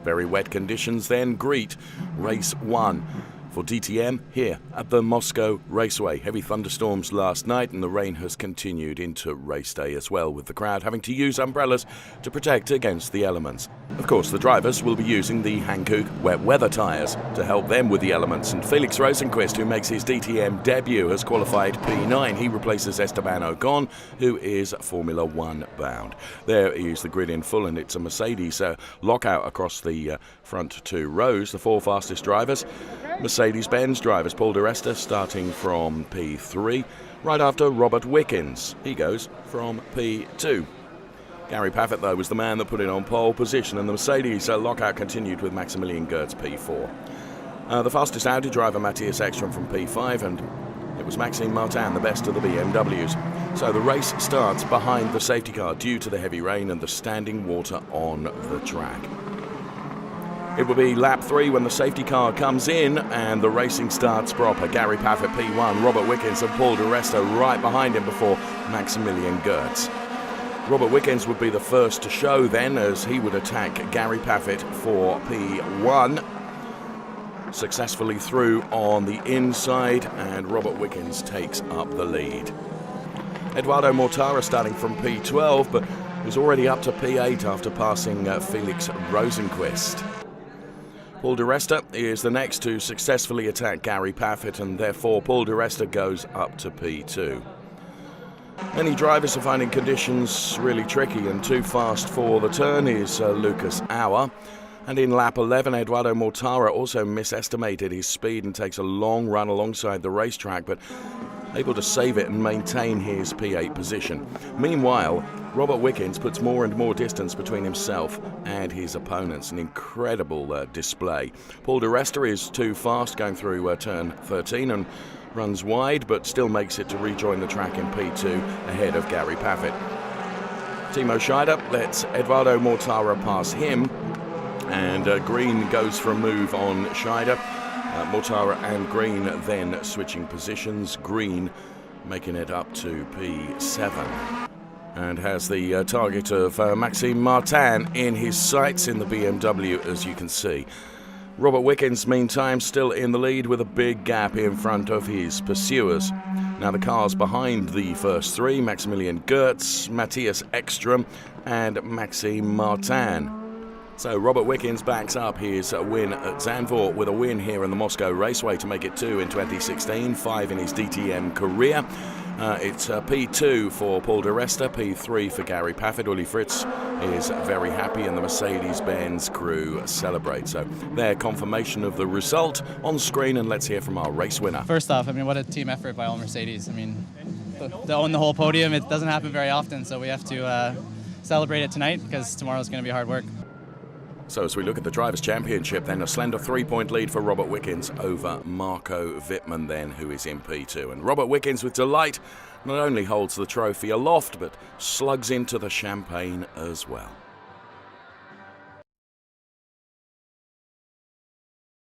Very wet conditions then greet race 1 for DTM here at the Moscow Raceway. Heavy thunderstorms last night and the rain has continued into race day as well, with the crowd having to use umbrellas to protect against the elements. Of course, the drivers will be using the Hankook wet weather tyres to help them with the elements, and Felix Rosenqvist, who makes his DTM debut, has qualified P9. He replaces Esteban Ocon, who is Formula 1 bound. There is the grid in full, and it's a Mercedes lockout across the front two rows. The four fastest drivers, Mercedes-Benz drivers, Paul di Resta starting from P3, right after Robert Wickens. He goes from P2. Gary Paffett, though, was the man that put it on pole position, and the Mercedes lockout continued with Maximilian Gertz P4. The fastest Audi driver, Matthias Ekstrom, from P5, and it was Maxime Martin, the best of the BMWs. So the race starts behind the safety car due to the heavy rain and the standing water on the track. It will be lap 3 when the safety car comes in and the racing starts proper. Gary Paffett P1, Robert Wickens and Paul di Resta right behind him before Maximilian Gertz. Robert Wickens would be the first to show then, as he would attack Gary Paffett for P1. Successfully through on the inside, and Robert Wickens takes up the lead. Eduardo Mortara starting from P12, but is already up to P8 after passing Felix Rosenqvist. Paul di Resta is the next to successfully attack Gary Paffett, and therefore Paul di Resta goes up to P2. Many drivers are finding conditions really tricky, and too fast for the turn is Lucas Auer. And in lap 11, Eduardo Mortara also misestimated his speed and takes a long run alongside the racetrack, but able to save it and maintain his P8 position. Meanwhile, Robert Wickens puts more and more distance between himself and his opponents. An incredible display. Paul di Resta is too fast going through turn 13 and runs wide, but still makes it to rejoin the track in P2 ahead of Gary Paffett. Timo Scheider lets Eduardo Mortara pass him, and Green goes for a move on Scheider. Mortara and Green then switching positions. Green making it up to P7 and has the target of Maxime Martin in his sights in the BMW, as you can see. Robert Wickens, meantime, still in the lead with a big gap in front of his pursuers. Now the cars behind the first three: Maximilian Gertz, Matthias Ekstrom and Maxime Martin. So Robert Wickens backs up his win at Zandvoort with a win here in the Moscow Raceway to make it 2 in 2016, 5 in his DTM career. It's P2 for Paul di Resta, P3 for Gary Paffett. Uli Fritz is very happy and the Mercedes-Benz crew celebrate. So their confirmation of the result on screen, and let's hear from our race winner. First off, what a team effort by all Mercedes. To own the whole podium, it doesn't happen very often, so we have to celebrate it tonight because tomorrow's going to be hard work. So as we look at the Drivers' Championship, then a slender 3-point lead for Robert Wickens over Marco Wittmann then, who is in P2. And Robert Wickens, with delight, not only holds the trophy aloft, but slugs into the champagne as well.